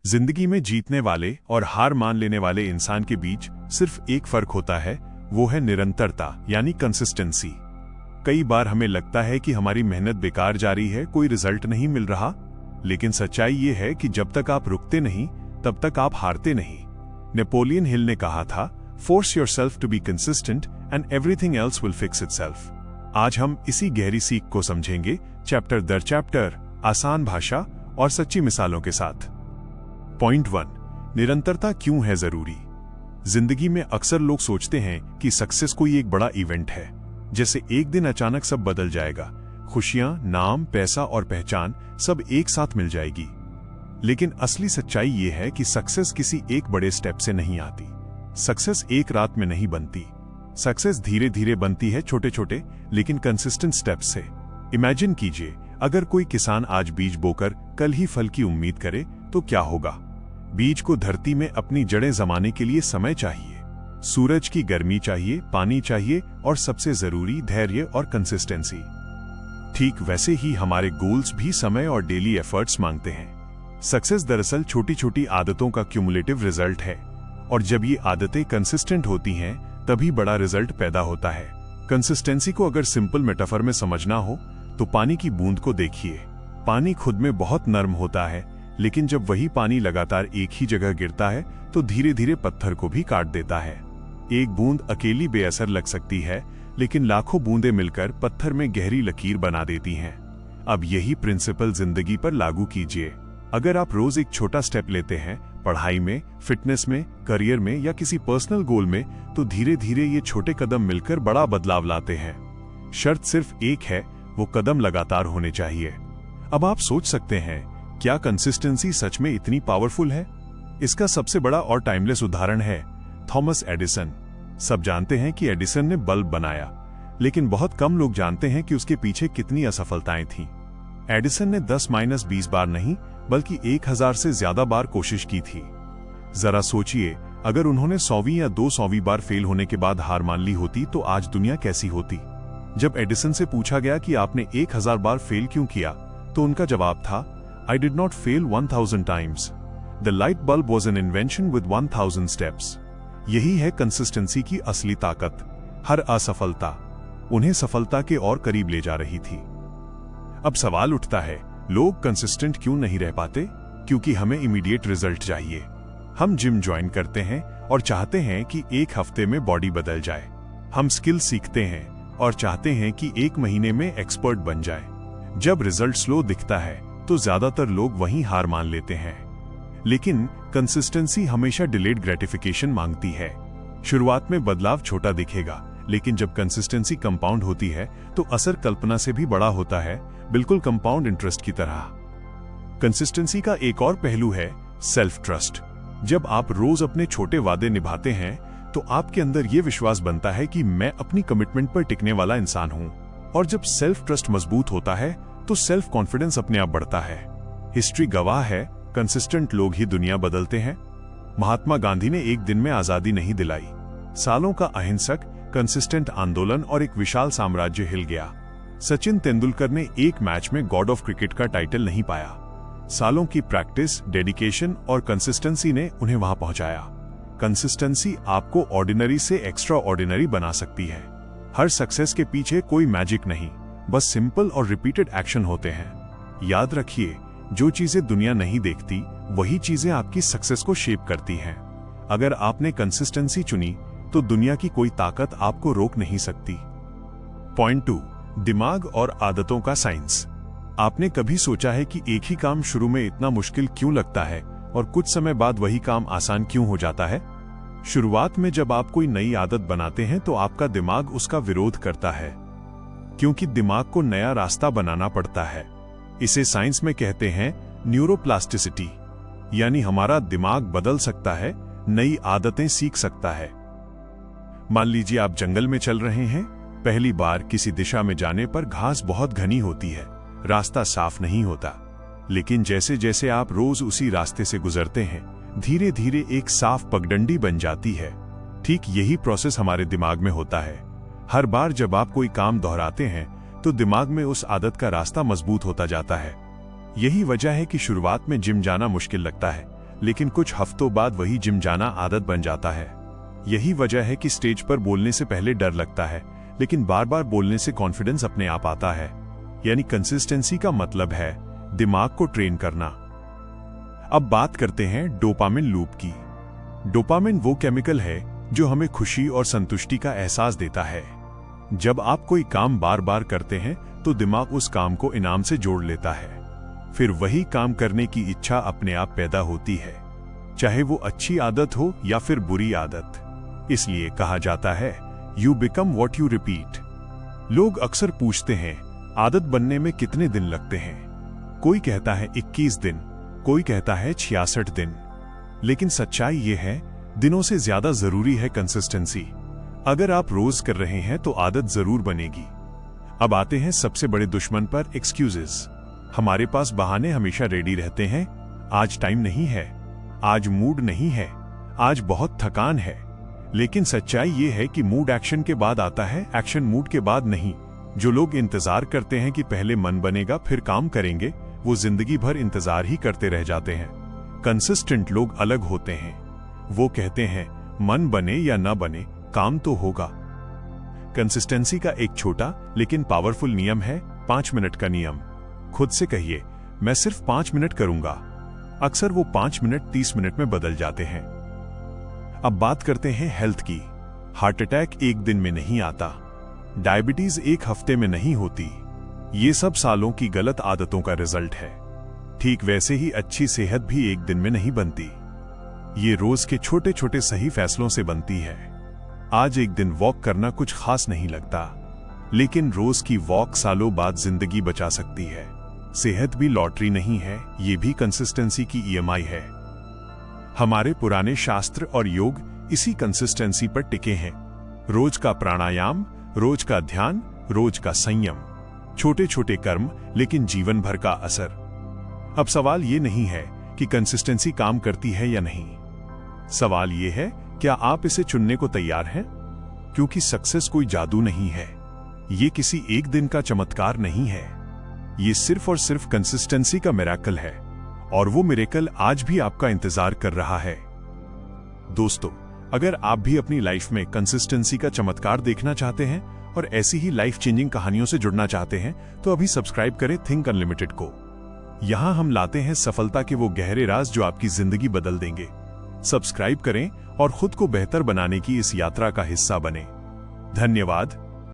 जिंदगी में जीतने वाले और हार मान लेने वाले इंसान के बीच सिर्फ एक फर्क होता है, वो है निरंतरता यानी कंसिस्टेंसी। कई बार हमें लगता है कि हमारी मेहनत बेकार जा रही है, कोई रिजल्ट नहीं मिल रहा, लेकिन सच्चाई ये है कि जब तक आप रुकते नहीं तब तक आप हारते नहीं। नेपोलियन हिल ने कहा था, force yourself to be consistent and everything else will fix itself. आज हम इसी गहरी सीख को समझेंगे, चैप्टर दर चैप्टर, आसान भाषा और सच्ची मिसालों के साथ। पॉइंट 1, निरंतरता क्यों है जरूरी। जिंदगी में अक्सर लोग सोचते हैं कि सक्सेस कोई एक बड़ा इवेंट है, जैसे एक दिन अचानक सब बदल जाएगा, खुशियां, नाम, पैसा और पहचान सब एक साथ मिल जाएगी। लेकिन असली सच्चाई ये है कि सक्सेस किसी एक बड़े स्टेप से नहीं आती। सक्सेस एक रात में नहीं बनती। सक्सेस धीरे धीरे बनती है, छोटे छोटे लेकिन कंसिस्टेंट स्टेप्स से। इमेजिन कीजिए, अगर कोई किसान आज बीज बोकर कल ही फल की उम्मीद करे तो क्या होगा। बीज को धरती में अपनी जड़ें जमाने के लिए समय चाहिए, सूरज की गर्मी चाहिए, पानी चाहिए और सबसे जरूरी धैर्य और कंसिस्टेंसी। ठीक वैसे ही हमारे गोल्स भी समय और डेली एफर्ट्स मांगते हैं। सक्सेस दरअसल छोटी छोटी आदतों का क्यूमुलेटिव रिजल्ट है, और जब ये आदतें कंसिस्टेंट होती हैं तभी बड़ा रिजल्ट पैदा होता है। कंसिस्टेंसी को अगर सिंपल मेटाफर में समझना हो तो पानी की बूंद को देखिए। पानी खुद में बहुत नर्म होता है, लेकिन जब वही पानी लगातार एक ही जगह गिरता है तो धीरे धीरे पत्थर को भी काट देता है। एक बूंद अकेली बेअसर लग सकती है, लेकिन लाखों बूंदें मिलकर पत्थर में गहरी लकीर बना देती हैं। अब यही प्रिंसिपल जिंदगी पर लागू कीजिए। अगर आप रोज एक छोटा स्टेप लेते हैं, पढ़ाई में, फिटनेस में, करियर में या किसी पर्सनल गोल में, तो धीरे धीरे ये छोटे कदम मिलकर बड़ा बदलाव लाते हैं। शर्त सिर्फ एक है, वो कदम लगातार होने चाहिए। अब आप सोच सकते हैं, क्या कंसिस्टेंसी सच में इतनी पावरफुल है? इसका सबसे बड़ा और टाइमलेस उदाहरण है थॉमस एडिसन। सब जानते हैं कि एडिसन ने बल्ब बनाया, लेकिन बहुत कम लोग जानते हैं कि उसके पीछे कितनी असफलताएं थीं। एडिसन ने 10-20 बार नहीं, बल्कि 1000 से ज्यादा बार कोशिश की थी। जरा सोचिए, अगर उन्होंने 100वीं या 200वीं बार फेल होने के बाद हार मान ली होती तो आज दुनिया कैसी होती। जब एडिसन से पूछा गया कि आपने 1000 बार फेल क्यों किया, तो उनका जवाब था, I did not fail 1000 times. The light bulb was an invention with 1000 steps. यही है कंसिस्टेंसी की असली ताकत। हर असफलता उन्हें सफलता के और करीब ले जा रही थी। अब सवाल उठता है, लोग कंसिस्टेंट क्यों नहीं रह पाते? क्योंकि हमें इमीडिएट रिजल्ट चाहिए। हम जिम ज्वाइन करते हैं और चाहते हैं कि एक हफ्ते में बॉडी बदल जाए। हम स्किल सीखते हैं और चाहते हैं कि एक महीने में एक्सपर्ट बन जाए। जब रिजल्ट स्लो दिखता है तो ज्यादातर लोग वहीं हार मान लेते हैं। लेकिन कंसिस्टेंसी हमेशा डिलेड ग्रेटिफिकेशन मांगती है। शुरुआत में बदलाव छोटा दिखेगा, लेकिन जब कंसिस्टेंसी कंपाउंड होती है तो असर कल्पना से भी बड़ा होता है, बिल्कुल कंपाउंड इंटरेस्ट की तरह। कंसिस्टेंसी का एक और पहलू है सेल्फ ट्रस्ट। जब आप रोज अपने छोटे वादे निभाते हैं तो आपके अंदर यह विश्वास बनता है कि मैं अपनी कमिटमेंट पर टिकने वाला इंसान हूं। और जब सेल्फ ट्रस्ट मजबूत होता है तो सेल्फ कॉन्फिडेंस अपने आप बढ़ता है। हिस्ट्री गवाह है, कंसिस्टेंट लोग ही दुनिया बदलते हैं। महात्मा गांधी ने एक दिन में आजादी नहीं दिलाई। सालों का अहिंसक, कंसिस्टेंट आंदोलन और एक विशाल साम्राज्य हिल गया। सचिन तेंदुलकर ने एक मैच में गॉड ऑफ क्रिकेट का टाइटल नहीं पाया। सालों की प्रैक्टिस, डेडिकेशन और कंसिस्टेंसी ने उन्हें वहां पहुंचाया। कंसिस्टेंसी आपको ऑर्डिनरी से एक्स्ट्रा ऑर्डिनरी बना सकती है। हर सक्सेस के पीछे कोई मैजिक नहीं, बस सिंपल और रिपीटेड एक्शन होते हैं। याद रखिए, जो चीजें दुनिया नहीं देखती वही चीजें आपकी सक्सेस को शेप करती हैं। अगर आपने कंसिस्टेंसी चुनी तो दुनिया की कोई ताकत आपको रोक नहीं सकती। पॉइंट 2, दिमाग और आदतों का साइंस। आपने कभी सोचा है कि एक ही काम शुरू में इतना मुश्किल क्यों लगता है और कुछ समय बाद वही काम आसान क्यों हो जाता है? शुरुआत में जब आप कोई नई आदत बनाते हैं तो आपका दिमाग उसका विरोध करता है, क्योंकि दिमाग को नया रास्ता बनाना पड़ता है। इसे साइंस में कहते हैं न्यूरोप्लास्टिसिटी, यानी हमारा दिमाग बदल सकता है, नई आदतें सीख सकता है। मान लीजिए आप जंगल में चल रहे हैं। पहली बार किसी दिशा में जाने पर घास बहुत घनी होती है, रास्ता साफ नहीं होता। लेकिन जैसे जैसे आप रोज उसी रास्ते से गुजरते हैं, धीरे धीरे एक साफ पगडंडी बन जाती है। ठीक यही प्रोसेस हमारे दिमाग में होता है। हर बार जब आप कोई काम दोहराते हैं तो दिमाग में उस आदत का रास्ता मजबूत होता जाता है। यही वजह है कि शुरुआत में जिम जाना मुश्किल लगता है, लेकिन कुछ हफ्तों बाद वही जिम जाना आदत बन जाता है। यही वजह है कि स्टेज पर बोलने से पहले डर लगता है, लेकिन बार बार बोलने से कॉन्फिडेंस अपने आप आता है। यानी कंसिस्टेंसी का मतलब है दिमाग को ट्रेन करना। अब बात करते हैं डोपामिन लूप की। डोपामिन वो केमिकल है जो हमें खुशी और संतुष्टि का एहसास देता है। जब आप कोई काम बार बार करते हैं तो दिमाग उस काम को इनाम से जोड़ लेता है। फिर वही काम करने की इच्छा अपने आप पैदा होती है, चाहे वो अच्छी आदत हो या फिर बुरी आदत। इसलिए कहा जाता है you become what you repeat. लोग अक्सर पूछते हैं आदत बनने में कितने दिन लगते हैं। कोई कहता है 21 दिन, कोई कहता है 66 दिन। लेकिन सच्चाई ये है दिनों से ज्यादा जरूरी है कंसिस्टेंसी। अगर आप रोज कर रहे हैं तो आदत जरूर बनेगी। अब आते हैं सबसे बड़े दुश्मन पर, एक्सक्यूजेस। हमारे पास बहाने हमेशा रेडी रहते हैं। आज टाइम नहीं है, आज मूड नहीं है, आज बहुत थकान है। लेकिन सच्चाई ये है कि मूड एक्शन के बाद आता है, एक्शन मूड के बाद नहीं। जो लोग इंतजार करते हैं कि पहले मन बनेगा फिर काम करेंगे, वो जिंदगी भर इंतजार ही करते रह जाते हैं। कंसिस्टेंट लोग अलग होते हैं। वो कहते हैं मन बने या न बने काम तो होगा। कंसिस्टेंसी का एक छोटा लेकिन पावरफुल नियम है 5 मिनट का नियम। खुद से कहिए मैं सिर्फ 5 मिनट करूंगा। अक्सर वो 5 मिनट 30 मिनट में बदल जाते हैं। अब बात करते हैं हेल्थ की। हार्ट अटैक एक दिन में नहीं आता, डायबिटीज एक हफ्ते में नहीं होती। ये सब सालों की गलत आदतों का रिजल्ट है। ठीक वैसे ही अच्छी सेहत भी एक दिन में नहीं बनती। ये रोज के छोटे छोटे सही फैसलों से बनती है। आज एक दिन वॉक करना कुछ खास नहीं लगता, लेकिन रोज की वॉक सालों बाद जिंदगी बचा सकती है। सेहत भी लॉटरी नहीं है, ये भी कंसिस्टेंसी की ईएमआई है। हमारे पुराने शास्त्र और योग इसी कंसिस्टेंसी पर टिके हैं। रोज का प्राणायाम, रोज का ध्यान, रोज का संयम। छोटे छोटे कर्म लेकिन जीवन भर का असर। अब सवाल ये नहीं है कि कंसिस्टेंसी काम करती है या नहीं। सवाल ये है क्या आप इसे चुनने को तैयार हैं? क्योंकि सक्सेस कोई जादू नहीं है, ये किसी एक दिन का चमत्कार नहीं है। ये सिर्फ और सिर्फ कंसिस्टेंसी का मिरेकल है, और वो मिरेकल आज भी आपका इंतजार कर रहा है। दोस्तों, अगर आप भी अपनी लाइफ में कंसिस्टेंसी का चमत्कार देखना चाहते हैं और ऐसी ही लाइफ चेंजिंग कहानियों से जुड़ना चाहते हैं तो अभी सब्सक्राइब करें थिंक अनलिमिटेड को। यहां हम लाते हैं सफलता के वो गहरे राज जो आपकी जिंदगी बदल देंगे। सब्सक्राइब करें और खुद को बेहतर बनाने की इस यात्रा का हिस्सा बने। धन्यवाद।